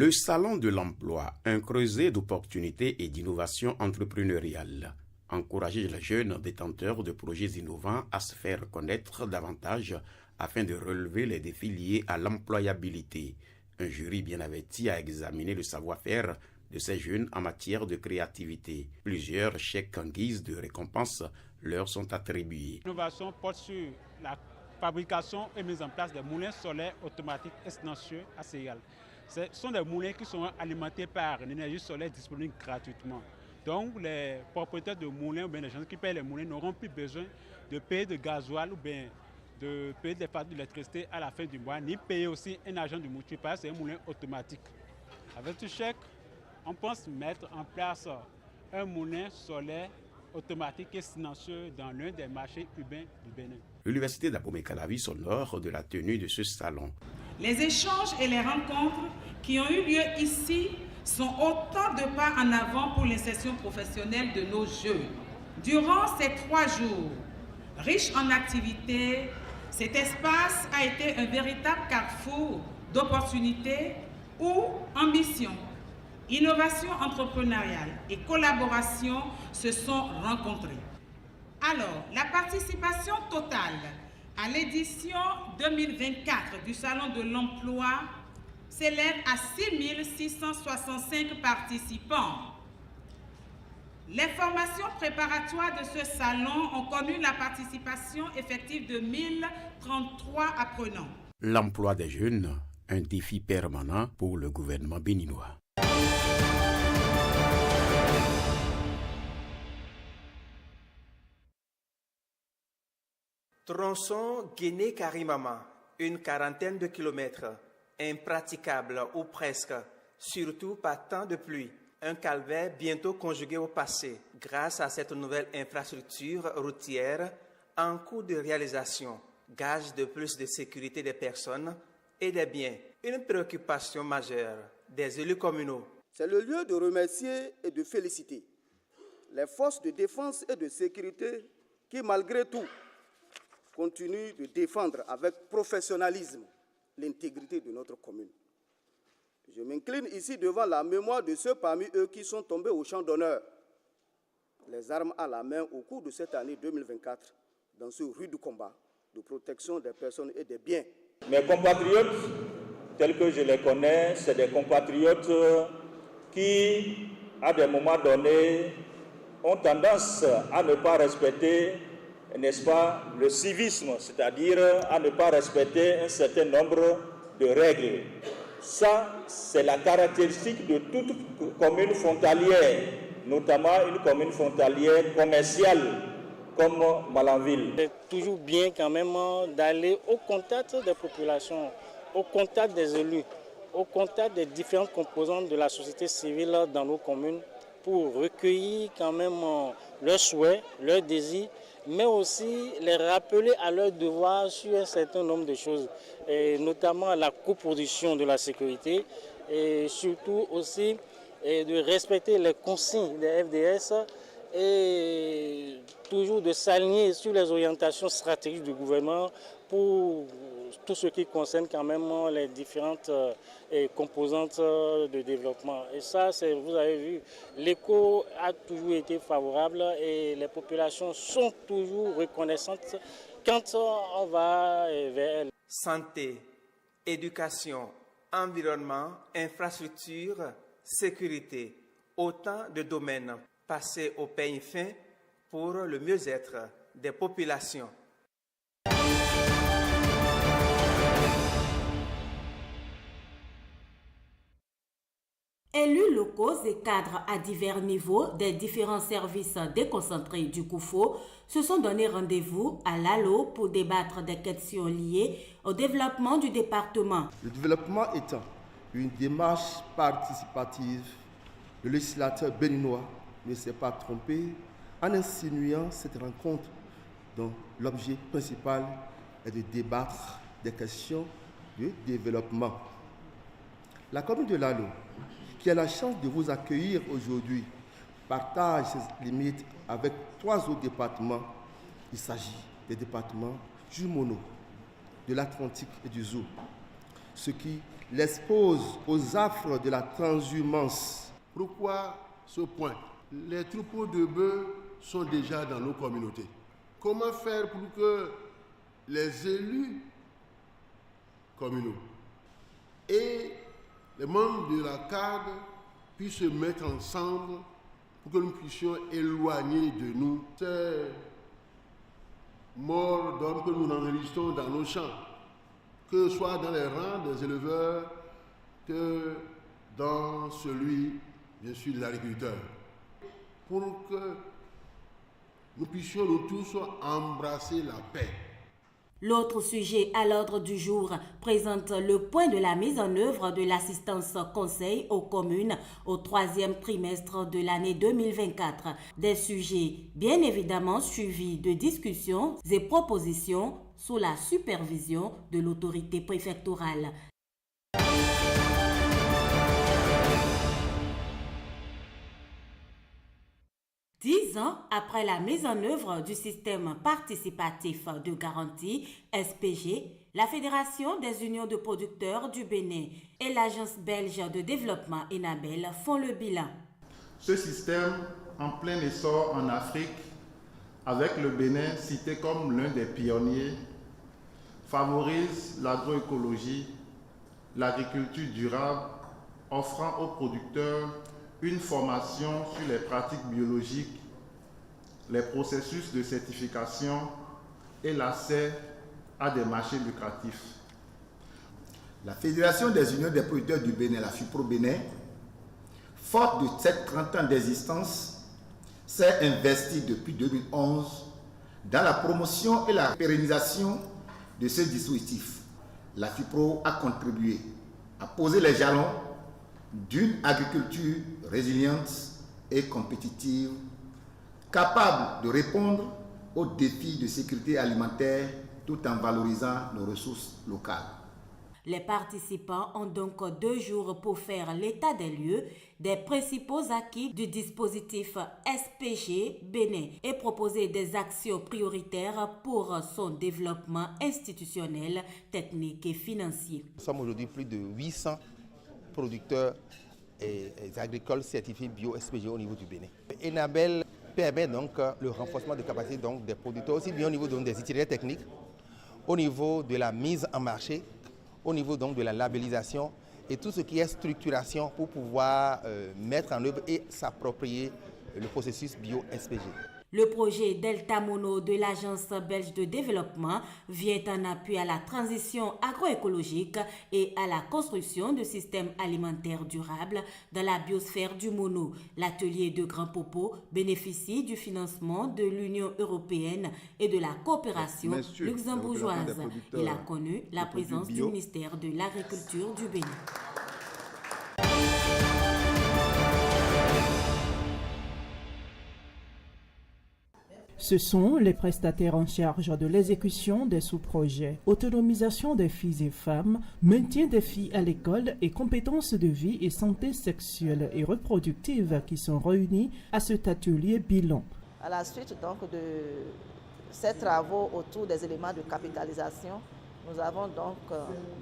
Le Salon de l'Emploi, un creuset d'opportunités et d'innovation entrepreneuriale. Encourager les jeunes détenteurs de projets innovants à se faire connaître davantage afin de relever les défis liés à l'employabilité. Un jury bien averti a examiné le savoir-faire de ces jeunes en matière de créativité. Plusieurs chèques en guise de récompense leur sont attribués. L'innovation porte sur la fabrication et mise en place des moulins solaires automatiques et silencieux à Ségal. Ce sont des moulins qui sont alimentés par l'énergie solaire disponible gratuitement. Donc les propriétaires de moulins ou bien les gens qui payent les moulins n'auront plus besoin de payer de gasoil ou bien de payer des factures d'électricité à la fin du mois, ni payer aussi un agent de mouture parce que c'est un moulin automatique. Avec ce chèque, on pense mettre en place un moulin solaire automatique et silencieux dans l'un des marchés urbains du Bénin. L'université d'Abomey-Calavi s'honore de la tenue de ce salon. Les échanges et les rencontres qui ont eu lieu ici sont autant de pas en avant pour l'insertion professionnelle de nos jeunes. Durant ces 3 jours, riches en activités, cet espace a été un véritable carrefour d'opportunités où ambition, innovation entrepreneuriale et collaboration se sont rencontrées. Alors, la participation totale à l'édition 2024 du Salon de l'Emploi s'élève à 6 665 participants. Les formations préparatoires de ce salon ont connu la participation effective de 1033 apprenants. L'emploi des jeunes, un défi permanent pour le gouvernement béninois. Tronçon Guinée-Carimama, une quarantaine de kilomètres, impraticable ou presque, surtout par temps de pluie. Un calvaire bientôt conjugué au passé grâce à cette nouvelle infrastructure routière en cours de réalisation, gage de plus de sécurité des personnes et des biens. Une préoccupation majeure des élus communaux. C'est le lieu de remercier et de féliciter les forces de défense et de sécurité qui, malgré tout, continuent de défendre avec professionnalisme l'intégrité de notre commune. Je m'incline ici devant la mémoire de ceux parmi eux qui sont tombés au champ d'honneur, les armes à la main au cours de cette année 2024, dans ce rude combat de protection des personnes et des biens. Mes compatriotes, tels que je les connais, c'est des compatriotes qui, à des moments donnés, ont tendance à ne pas respecter, n'est-ce pas, le civisme, c'est-à-dire à ne pas respecter un certain nombre de règles. Ça, c'est la caractéristique de toute commune frontalière, notamment une commune frontalière commerciale comme Malanville. C'est toujours bien quand même d'aller au contact des populations, au contact des élus, au contact des différentes composantes de la société civile dans nos communes pour recueillir quand même leurs souhaits, leurs désirs, mais aussi les rappeler à leurs devoirs sur un certain nombre de choses, et notamment la coproduction de la sécurité et surtout aussi de respecter les consignes des FDS et toujours de s'aligner sur les orientations stratégiques du gouvernement pour tout ce qui concerne quand même les différentes composantes de développement. Et ça, vous avez vu, l'écho a toujours été favorable et les populations sont toujours reconnaissantes quand on va vers elles. Santé, éducation, environnement, infrastructure, sécurité, autant de domaines passés au peigne fin pour le mieux-être des populations. Élus locaux et cadres à divers niveaux des différents services déconcentrés du COUFO se sont donné rendez-vous à Lalo pour débattre des questions liées au développement du département. Le développement étant une démarche participative, le législateur béninois ne s'est pas trompé en insinuant cette rencontre dont l'objet principal est de débattre des questions de développement. La commune de Lalo, qui a la chance de vous accueillir aujourd'hui, partage ses limites avec 3 autres départements. Il s'agit des départements jumeaux de l'Atlantique et du Zou, ce qui l'expose aux affres de la transhumance. Pourquoi ce point? Les troupeaux de bœufs sont déjà dans nos communautés. Comment faire pour que les élus communaux et les membres de la CAD puissent se mettre ensemble pour que nous puissions éloigner de nous ces morts d'hommes que nous enregistrons dans nos champs, que ce soit dans les rangs des éleveurs que dans celui, bien sûr, de l'agriculteur, pour que nous puissions nous tous embrasser la paix. L'autre sujet à l'ordre du jour présente le point de la mise en œuvre de l'assistance conseil aux communes au 3e trimestre de l'année 2024. Des sujets bien évidemment suivis de discussions et propositions sous la supervision de l'autorité préfectorale. Dix ans après la mise en œuvre du système participatif de garantie SPG, la Fédération des unions de producteurs du Bénin et l'Agence belge de développement ENABEL font le bilan. Ce système, en plein essor en Afrique, avec le Bénin cité comme l'un des pionniers, favorise l'agroécologie, l'agriculture durable, offrant aux producteurs une formation sur les pratiques biologiques, les processus de certification et l'accès à des marchés lucratifs. La Fédération des unions des producteurs du Bénin, la FUPRO Bénin, forte de cette 30 ans d'existence, s'est investie depuis 2011 dans la promotion et la pérennisation de ce dispositif. La FUPRO a contribué à poser les jalons d'une agriculture résiliente et compétitive, capable de répondre aux défis de sécurité alimentaire tout en valorisant nos ressources locales. Les participants ont donc 2 jours pour faire l'état des lieux des principaux acquis du dispositif SPG Bénin et proposer des actions prioritaires pour son développement institutionnel, technique et financier. Nous sommes aujourd'hui plus de 800 producteurs et agricoles certifiés bio-SPG au niveau du Bénin. ENABEL permet donc le renforcement de capacité donc des producteurs, aussi bien au niveau donc des itinéraires techniques, au niveau de la mise en marché, au niveau donc de la labellisation et tout ce qui est structuration pour pouvoir mettre en œuvre et s'approprier le processus bio-SPG. Le projet Delta Mono de l'Agence belge de développement vient en appui à la transition agroécologique et à la construction de systèmes alimentaires durables dans la biosphère du mono. L'atelier de Grand Popo bénéficie du financement de l'Union européenne et de la coopération luxembourgeoise. Il a connu la présence du ministère de l'Agriculture du Bénin. Ce sont les prestataires en charge de l'exécution des sous-projets, autonomisation des filles et femmes, maintien des filles à l'école et compétences de vie et santé sexuelle et reproductive qui sont réunis à cet atelier bilan. À la suite donc de ces travaux autour des éléments de capitalisation, nous avons donc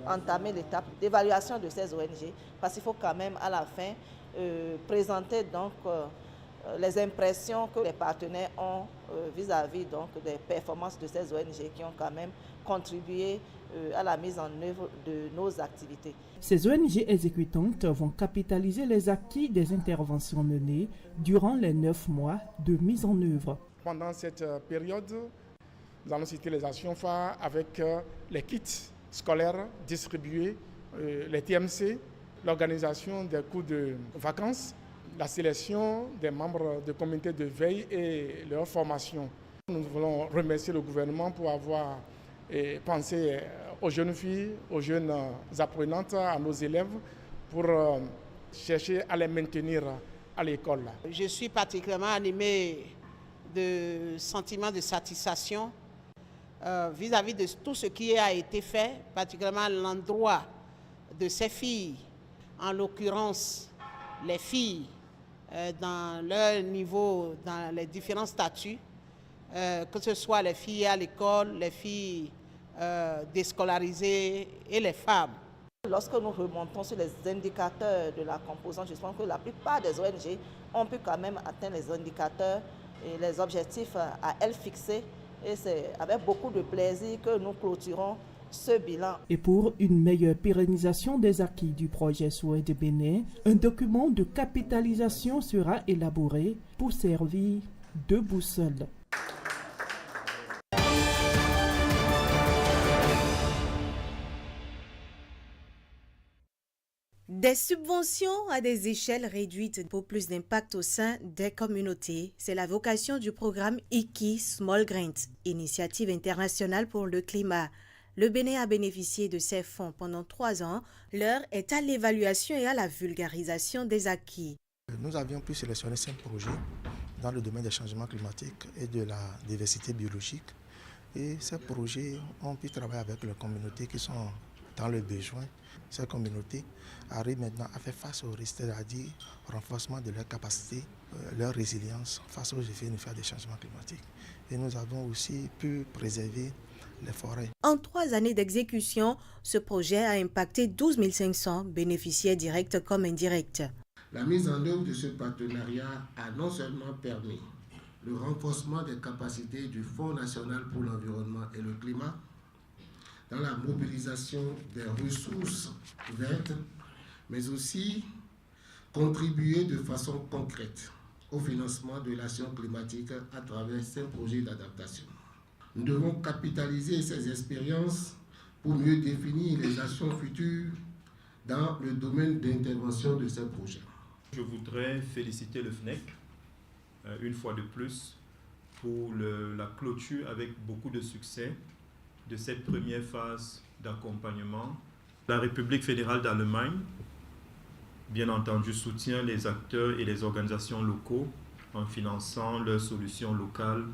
entamé l'étape d'évaluation de ces ONG parce qu'il faut quand même à la fin présenter donc les impressions que les partenaires ont vis-à-vis donc des performances de ces ONG qui ont quand même contribué à la mise en œuvre de nos activités. Ces ONG exécutantes vont capitaliser les acquis des interventions menées durant les 9 mois de mise en œuvre. Pendant cette période, nous allons citer les actions phares avec les kits scolaires distribués, les TMC, l'organisation des cours de vacances, la sélection des membres de comités de veille et leur formation. Nous voulons remercier le gouvernement pour avoir pensé aux jeunes filles, aux jeunes apprenantes, à nos élèves, pour chercher à les maintenir à l'école. Je suis particulièrement animée de sentiments de satisfaction vis-à-vis de tout ce qui a été fait, particulièrement à l'endroit de ces filles, en l'occurrence les filles dans leur niveau, dans les différents statuts, que ce soit les filles à l'école, les filles déscolarisées et les femmes. Lorsque nous remontons sur les indicateurs de la composante, je pense que la plupart des ONG ont pu quand même atteindre les indicateurs et les objectifs à elles fixés. Et c'est avec beaucoup de plaisir que nous clôturons ce bilan. Et pour une meilleure pérennisation des acquis du projet SOED Bénin, un document de capitalisation sera élaboré pour servir de boussole. Des subventions à des échelles réduites pour plus d'impact au sein des communautés, c'est la vocation du programme IKI Small Grants, Initiative internationale pour le climat. Le Bénin a bénéficié de ces fonds pendant 3 ans. L'heure est à l'évaluation et à la vulgarisation des acquis. Nous avions pu sélectionner 5 projets dans le domaine des changements climatiques et de la diversité biologique. Et ces projets ont pu travailler avec les communautés qui sont dans le besoin. Ces communautés arrivent maintenant à faire face aux risques, c'est-à-dire au renforcement de leur capacité, leur résilience face aux effets néfastes des changements climatiques. Et nous avons aussi pu préserver les forêts. En 3 années d'exécution, ce projet a impacté 12 500 bénéficiaires directs comme indirects. La mise en œuvre de ce partenariat a non seulement permis le renforcement des capacités du Fonds national pour l'environnement et le climat, dans la mobilisation des ressources vertes, mais aussi contribuer de façon concrète au financement de l'action climatique à travers 5 projets d'adaptation. Nous devons capitaliser ces expériences pour mieux définir les actions futures dans le domaine d'intervention de ces projets. Je voudrais féliciter le FNEC une fois de plus pour la clôture avec beaucoup de succès de cette première phase d'accompagnement. La République fédérale d'Allemagne, bien entendu, soutient les acteurs et les organisations locaux en finançant leurs solutions locales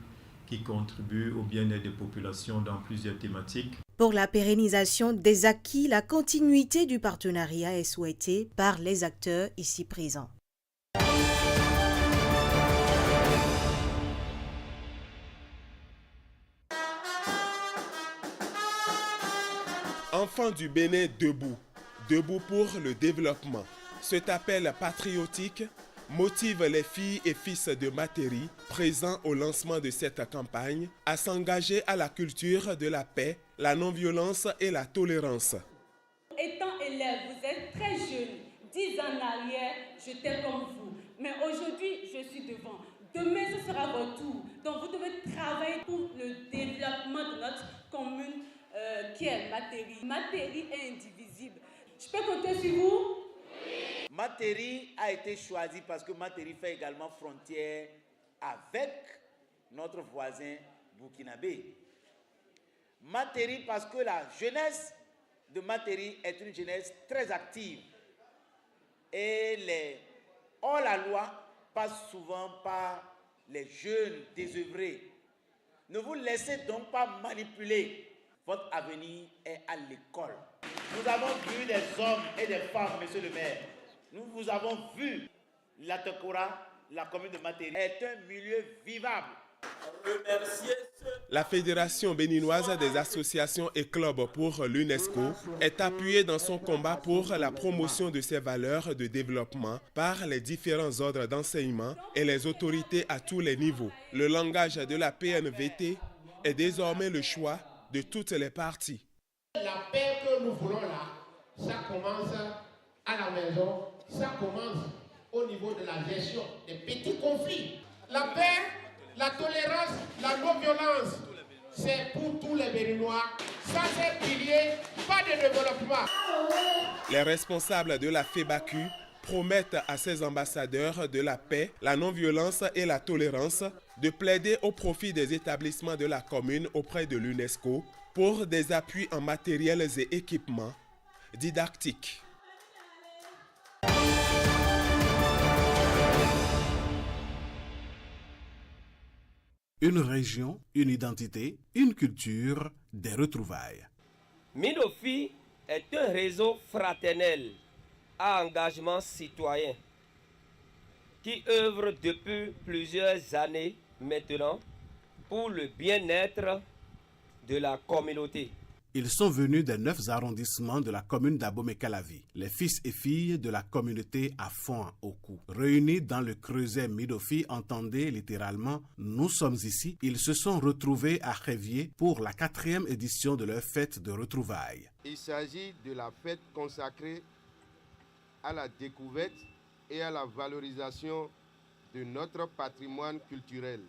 qui contribuent au bien-être des populations dans plusieurs thématiques. Pour la pérennisation des acquis, la continuité du partenariat est souhaitée par les acteurs ici présents. Enfants du Bénin debout, debout pour le développement. Cet appel patriotique motive les filles et fils de Materi, présents au lancement de cette campagne, à s'engager à la culture de la paix, la non-violence et la tolérance. Étant élève, vous êtes très jeune. 10 ans en arrière, j'étais comme vous. Mais aujourd'hui, je suis devant. Demain, ce sera votre tour. Donc, vous devez travailler pour le développement de notre commune qui est Materi. Materi est indivisible. Je peux compter sur vous? Oui. Materi a été choisi parce que Materi fait également frontière avec notre voisin burkinabé. Materi parce que la jeunesse de Materi est une jeunesse très active. Et les hors-la-loi passent souvent par les jeunes désœuvrés. Ne vous laissez donc pas manipuler. Votre avenir est à l'école. Nous avons vu des hommes et des femmes, monsieur le maire. Nous vous avons vu. La Tekora, la commune de Materi, est un milieu vivable. La Fédération béninoise des associations et clubs pour l'UNESCO est appuyée dans son combat pour la promotion de ses valeurs de développement par les différents ordres d'enseignement et les autorités à tous les niveaux. Le langage de la PNVT est désormais le choix de toutes les parties. La paix que nous voulons là, ça commence à la maison, ça commence au niveau de la gestion des petits conflits. La paix, la tolérance, la non-violence, c'est pour tous les Béninois. Sans ces piliers, pas de développement. Les responsables de la FEBACU promettent à ses ambassadeurs de la paix, la non-violence et la tolérance de plaider au profit des établissements de la commune auprès de l'UNESCO pour des appuis en matériels et équipements didactiques. Une région, une identité, une culture, des retrouvailles. Minofi est un réseau fraternel à engagement citoyen qui œuvre depuis plusieurs années maintenant pour le bien-être de la communauté. Ils sont venus des 9 arrondissements de la commune d'Abomey-Calavi, les fils et filles de la communauté à Foin-Oku. Réunis dans le creuset Midofi, entendez littéralement « Nous sommes ici », ils se sont retrouvés à Révier pour la 4e édition de leur fête de retrouvailles. Il s'agit de la fête consacrée à la découverte et à la valorisation de notre patrimoine culturel.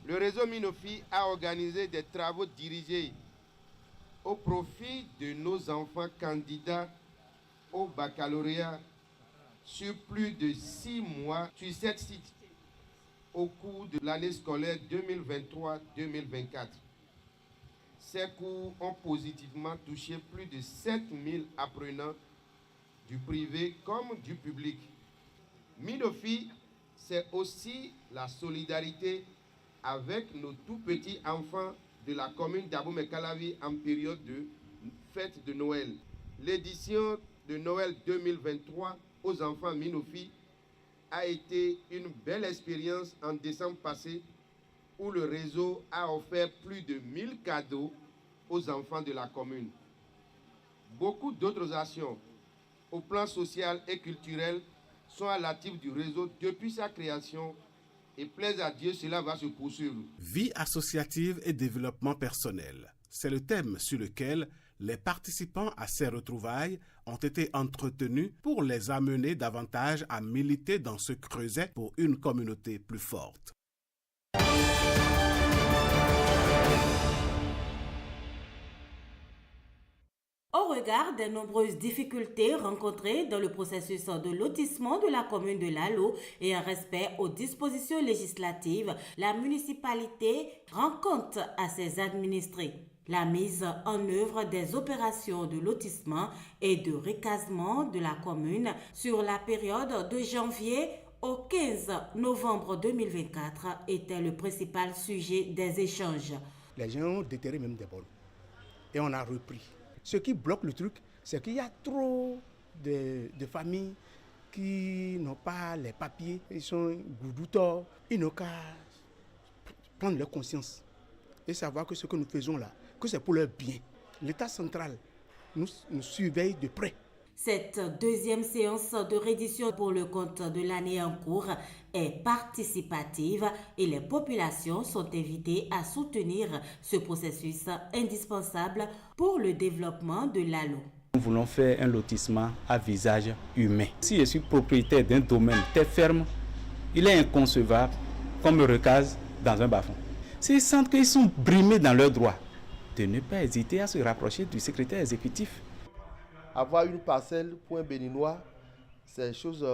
Le réseau Minofi a organisé des travaux dirigés au profit de nos enfants candidats au baccalauréat sur plus de 6 mois sur 7 sites au cours de l'année scolaire 2023-2024. Ces cours ont positivement touché plus de 7000 apprenants du privé comme du public. Minofi, c'est aussi la solidarité avec nos tout petits enfants de la commune d'Abomey-Calavi en période de fête de Noël. L'édition de Noël 2023 aux enfants Minofi a été une belle expérience en décembre passé où le réseau a offert plus de 1000 cadeaux aux enfants de la commune. Beaucoup d'autres actions au plan social et culturel sont à l'actif du réseau depuis sa création. Et plaise à Dieu, cela va se poursuivre. Vie associative et développement personnel. C'est le thème sur lequel les participants à ces retrouvailles ont été entretenus pour les amener davantage à militer dans ce creuset pour une communauté plus forte. Au regard des nombreuses difficultés rencontrées dans le processus de lotissement de la commune de Lalo et en respect aux dispositions législatives, la municipalité rend compte à ses administrés. La mise en œuvre des opérations de lotissement et de recasement de la commune sur la période de janvier au 15 novembre 2024 était le principal sujet des échanges. Les gens ont déterré même des bols et on a repris. Ce qui bloque le truc, c'est qu'il y a trop de familles qui n'ont pas les papiers, ils sont goudoutors, ils n'ont qu'à prendre leur conscience et savoir que ce que nous faisons là, que c'est pour leur bien. L'État central nous surveille de près. Cette deuxième séance de reddition pour le compte de l'année en cours est participative et les populations sont invitées à soutenir ce processus indispensable pour le développement de Lalo. Nous voulons faire un lotissement à visage humain. Si je suis propriétaire d'un domaine très ferme, il est inconcevable qu'on me recase dans un bas-fond. S'ils sentent qu'ils sont brimés dans leurs droits, de ne pas hésiter à se rapprocher du secrétaire exécutif. Avoir une parcelle pour un Béninois, c'est une chose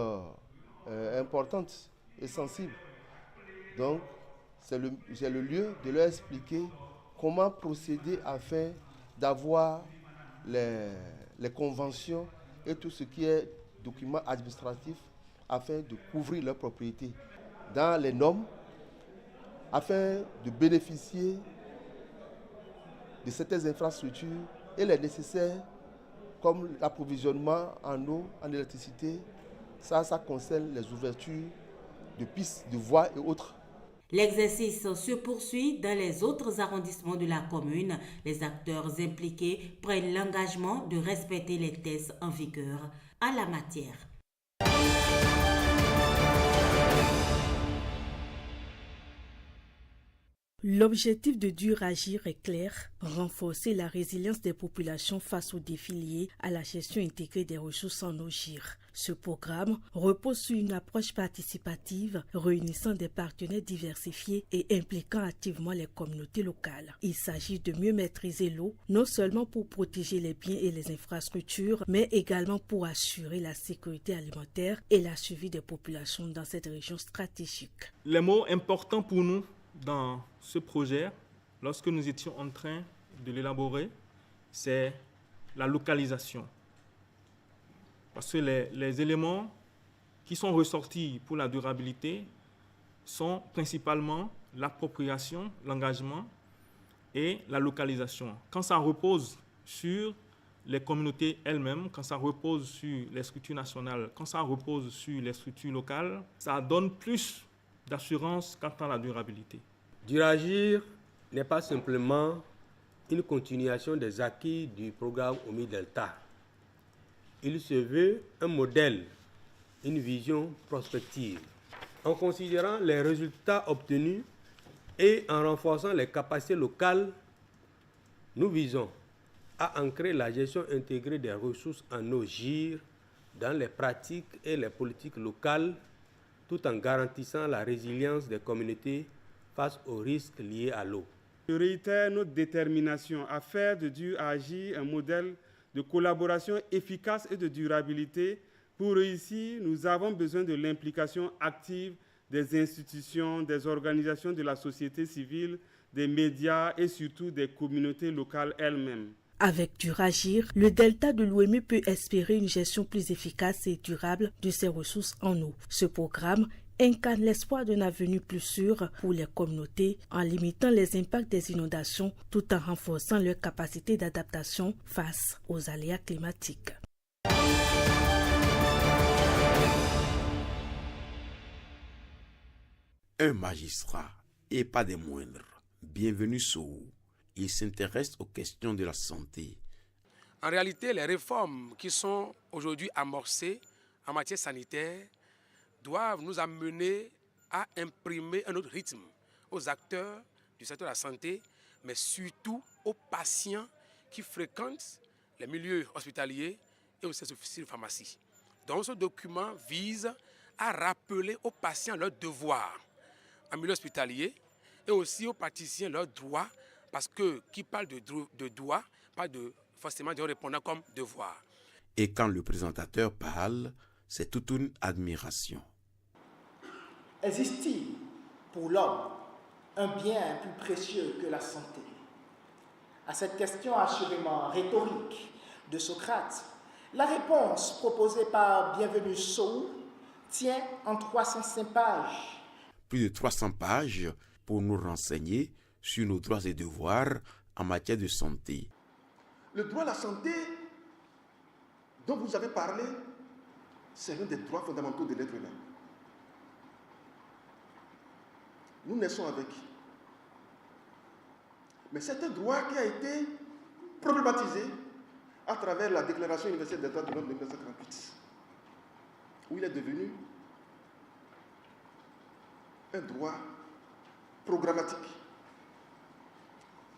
importante et sensible. Donc, j'ai le lieu de leur expliquer comment procéder afin d'avoir les conventions et tout ce qui est documents administratifs afin de couvrir leur propriété dans les normes, afin de bénéficier de certaines infrastructures et les nécessaires comme l'approvisionnement en eau, en électricité. Ça concerne les ouvertures de pistes, de voies et autres. L'exercice se poursuit dans les autres arrondissements de la commune. Les acteurs impliqués prennent l'engagement de respecter les tests en vigueur en la matière. L'objectif de Duragir est clair, renforcer la résilience des populations face aux défis liés à la gestion intégrée des ressources en eau GIR. Ce programme repose sur une approche participative réunissant des partenaires diversifiés et impliquant activement les communautés locales. Il s'agit de mieux maîtriser l'eau, non seulement pour protéger les biens et les infrastructures, mais également pour assurer la sécurité alimentaire et la survie des populations dans cette région stratégique. Les mots importants pour nous dans ce projet, lorsque nous étions en train de l'élaborer, c'est la localisation. Parce que les éléments qui sont ressortis pour la durabilité sont principalement l'appropriation, l'engagement et la localisation. Quand ça repose sur les communautés elles-mêmes, quand ça repose sur les structures nationales, quand ça repose sur les structures locales, ça donne plus d'assurance quant à la durabilité. Duragir n'est pas simplement une continuation des acquis du programme OMI Delta. Il se veut un modèle, une vision prospective. En considérant les résultats obtenus et en renforçant les capacités locales, nous visons à ancrer la gestion intégrée des ressources en eau GIR dans les pratiques et les politiques locales, tout en garantissant la résilience des communautés face aux risques liés à l'eau. Je réitère notre détermination à faire de Dur à Agir un modèle de collaboration efficace et de durabilité. Pour réussir, nous avons besoin de l'implication active des institutions, des organisations de la société civile, des médias et surtout des communautés locales elles-mêmes. Avec Dur Agir, le delta de l'Ouémé peut espérer une gestion plus efficace et durable de ses ressources en eau. Ce programme incarne l'espoir d'un avenir plus sûr pour les communautés en limitant les impacts des inondations tout en renforçant leur capacité d'adaptation face aux aléas climatiques. Un magistrat, et pas des moindres, bienvenue Sow. Il s'intéresse aux questions de la santé. En réalité, les réformes qui sont aujourd'hui amorcées en matière sanitaire doivent nous amener à imprimer un autre rythme aux acteurs du secteur de la santé, mais surtout aux patients qui fréquentent les milieux hospitaliers et aussi les officines de pharmacie. Donc ce document vise à rappeler aux patients leurs devoirs en milieu hospitalier et aussi aux praticiens leurs droits, parce que qui parle de droit, pas de forcément de répondant comme devoir. Et quand le présentateur parle, c'est toute une admiration. Existe-t-il pour l'homme un bien plus précieux que la santé? À cette question assurément rhétorique de Socrate, la réponse proposée par Bienvenu Sow tient en 305 pages. Plus de 300 pages pour nous renseigner sur nos droits et devoirs en matière de santé. Le droit à la santé dont vous avez parlé, c'est l'un des droits fondamentaux de l'être humain. Nous naissons avec. Mais c'est un droit qui a été problématisé à travers la Déclaration universelle des droits de l'homme de 1948, où il est devenu un droit programmatique.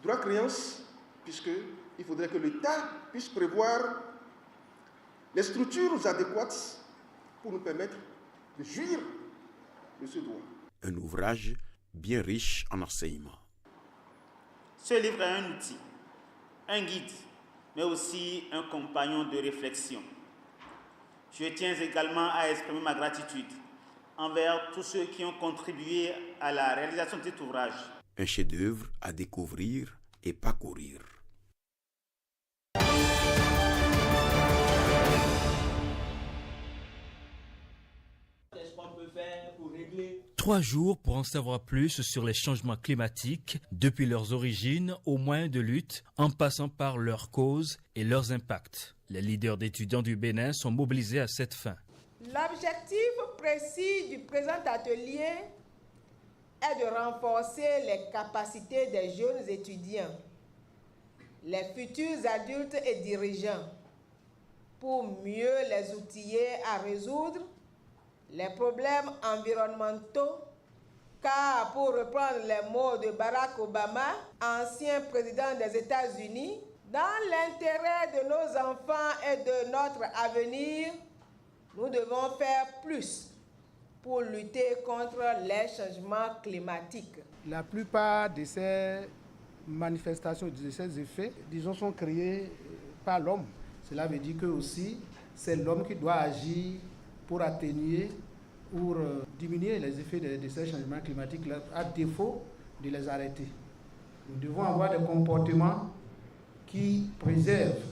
Droit créance, puisqu'il faudrait que l'État puisse prévoir les structures adéquates pour nous permettre de jouir de ce droit. Un ouvrage bien riche en enseignements. Ce livre est un outil, un guide, mais aussi un compagnon de réflexion. Je tiens également à exprimer ma gratitude envers tous ceux qui ont contribué à la réalisation de cet ouvrage. Un chef-d'œuvre à découvrir et parcourir. Qu'est-ce qu'on peut faire pour régler 3 jours pour en savoir plus sur les changements climatiques, depuis leurs origines aux moyens de lutte, en passant par leurs causes et leurs impacts. Les leaders d'étudiants du Bénin sont mobilisés à cette fin. L'objectif précis du présent atelier est de renforcer les capacités des jeunes étudiants, les futurs adultes et dirigeants, pour mieux les outiller à résoudre les problèmes environnementaux, car pour reprendre les mots de Barack Obama, ancien président des États-Unis, dans l'intérêt de nos enfants et de notre avenir, nous devons faire plus pour lutter contre les changements climatiques. La plupart de ces manifestations, de ces effets, disons, sont créés par l'homme. Cela veut dire que aussi, c'est l'homme qui doit agir pour atténuer, pour diminuer les effets de ces changements climatiques, à défaut de les arrêter. Nous devons avoir des comportements qui préservent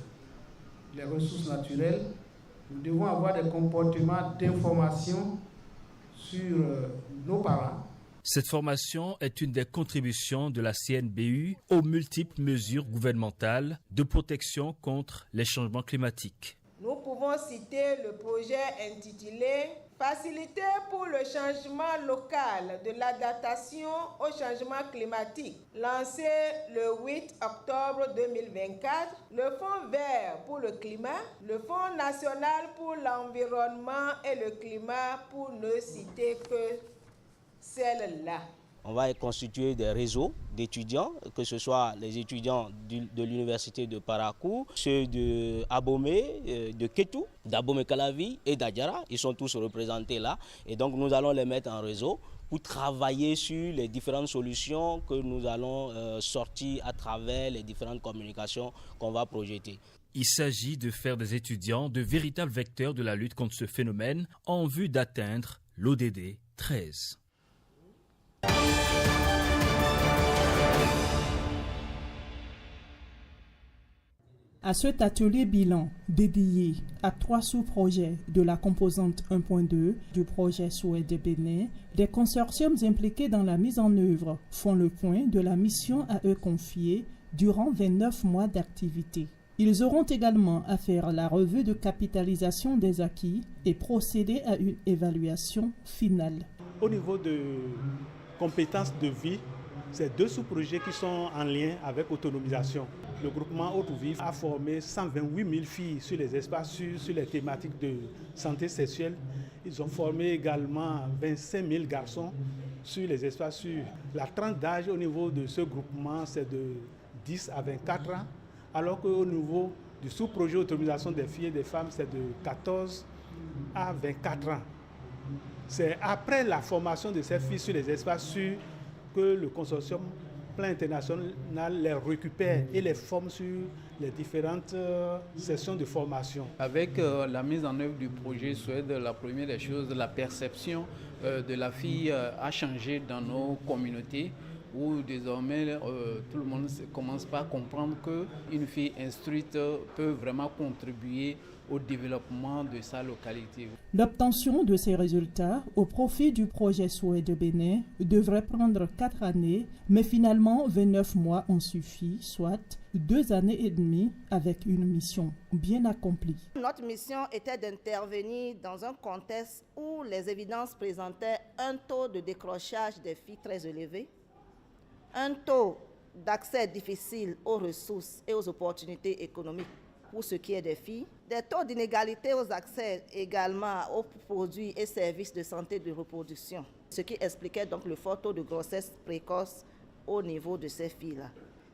les ressources naturelles. Nous devons avoir des comportements d'information sur nos parents. Cette formation est une des contributions de la CNBU aux multiples mesures gouvernementales de protection contre les changements climatiques. Nous pouvons citer le projet intitulé « Facilité pour le changement local de l'adaptation au changement climatique, lancé le 8 octobre 2024, le Fonds vert pour le climat, le Fonds national pour l'environnement et le climat, pour ne citer que celle-là. On va constituer des réseaux d'étudiants, que ce soit les étudiants de l'université de Parakou, ceux de Abomey, de Kétou, d'Abomey-Calavi et d'Adjara. Ils sont tous représentés là. Et donc nous allons les mettre en réseau pour travailler sur les différentes solutions que nous allons sortir à travers les différentes communications qu'on va projeter. Il s'agit de faire des étudiants de véritables vecteurs de la lutte contre ce phénomène en vue d'atteindre l'ODD 13. À cet atelier bilan dédié à 3 sous-projets de la composante 1.2 du projet Souhait de Bénin, des consortiums impliqués dans la mise en œuvre font le point de la mission à eux confiée durant 29 mois d'activité. Ils auront également à faire la revue de capitalisation des acquis et procéder à une évaluation finale. Au niveau de compétences de vie, c'est 2 sous-projets qui sont en lien avec autonomisation. Le groupement Haute-Vive a formé 128 000 filles sur les espaces sûrs, sur les thématiques de santé sexuelle. Ils ont formé également 25 000 garçons sur les espaces sûrs. La tranche d'âge au niveau de ce groupement, c'est de 10 à 24 ans, alors qu'au niveau du sous-projet autonomisation des filles et des femmes, c'est de 14 à 24 ans. C'est après la formation de ces filles sur les espaces sûrs que le consortium Plan International les récupère et les forme sur les différentes sessions de formation. Avec la mise en œuvre du projet Suède, la première des choses, la perception de la fille a changé dans nos communautés, où désormais tout le monde commence par comprendre qu'une fille instruite peut vraiment contribuer au développement de sa localité. L'obtention de ces résultats au profit du projet Souhait de Bénin devrait prendre 4 années, mais finalement 29 mois ont suffi, soit 2 années et demie avec une mission bien accomplie. Notre mission était d'intervenir dans un contexte où les évidences présentaient un taux de décrochage des filles très élevé, un taux d'accès difficile aux ressources et aux opportunités économiques pour ce qui est des filles, des taux d'inégalité aux accès également aux produits et services de santé et de reproduction, ce qui expliquait donc le fort taux de grossesse précoce au niveau de ces filles-là.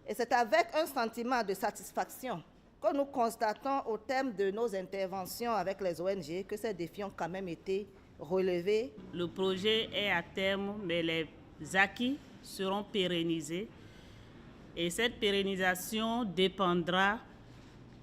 Et c'est avec un sentiment de satisfaction que nous constatons au terme de nos interventions avec les ONG que ces défis ont quand même été relevés. Le projet est à terme, mais les acquis seront pérennisés et cette pérennisation dépendra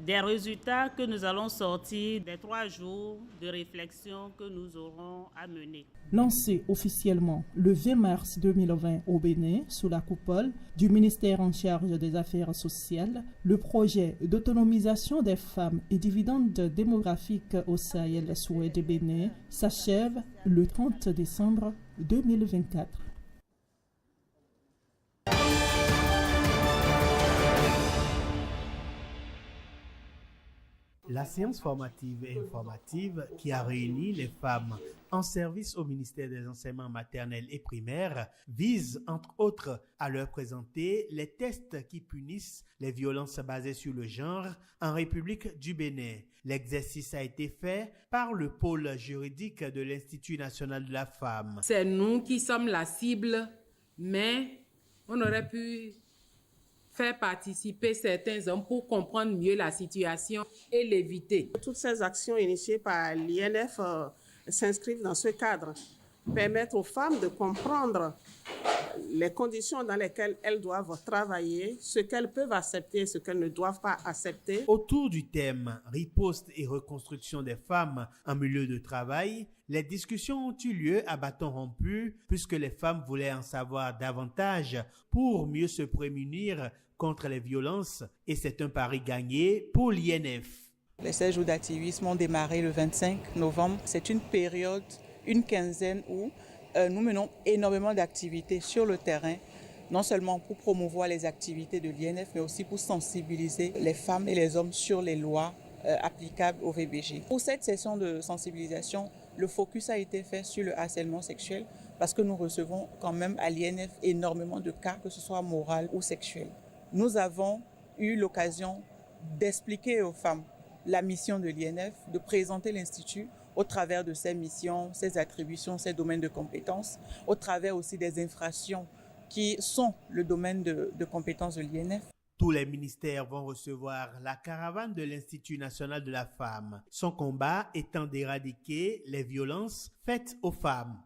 des résultats que nous allons sortir des 3 jours de réflexion que nous aurons à mener. Lancé officiellement le 20 mars 2020 au Bénin sous la coupole du ministère en charge des Affaires sociales, le projet d'autonomisation des femmes et dividendes démographiques au Sahel Souhait de Bénin s'achève le 30 décembre 2024. La séance formative et informative qui a réuni les femmes en service au ministère des Enseignements maternels et primaires vise, entre autres, à leur présenter les tests qui punissent les violences basées sur le genre en République du Bénin. L'exercice a été fait par le pôle juridique de l'Institut national de la femme. C'est nous qui sommes la cible, mais on aurait pu faire participer certains hommes pour comprendre mieux la situation et l'éviter. Toutes ces actions initiées par l'INF s'inscrivent dans ce cadre. Permettre aux femmes de comprendre les conditions dans lesquelles elles doivent travailler, ce qu'elles peuvent accepter et ce qu'elles ne doivent pas accepter. Autour du thème « Riposte et reconstruction des femmes en milieu de travail », les discussions ont eu lieu à bâton rompu puisque les femmes voulaient en savoir davantage pour mieux se prémunir contre les violences et c'est un pari gagné pour l'INF. Les 16 jours d'activisme ont démarré le 25 novembre. C'est une période, une quinzaine où nous menons énormément d'activités sur le terrain, non seulement pour promouvoir les activités de l'INF, mais aussi pour sensibiliser les femmes et les hommes sur les lois applicables au VBG. Pour cette session de sensibilisation, le focus a été fait sur le harcèlement sexuel parce que nous recevons quand même à l'INF énormément de cas, que ce soit moral ou sexuel. Nous avons eu l'occasion d'expliquer aux femmes la mission de l'INF, de présenter l'Institut au travers de ses missions, ses attributions, ses domaines de compétences, au travers aussi des infractions qui sont le domaine de compétences de l'INF. Tous les ministères vont recevoir la caravane de l'Institut national de la femme. Son combat étant d'éradiquer les violences faites aux femmes.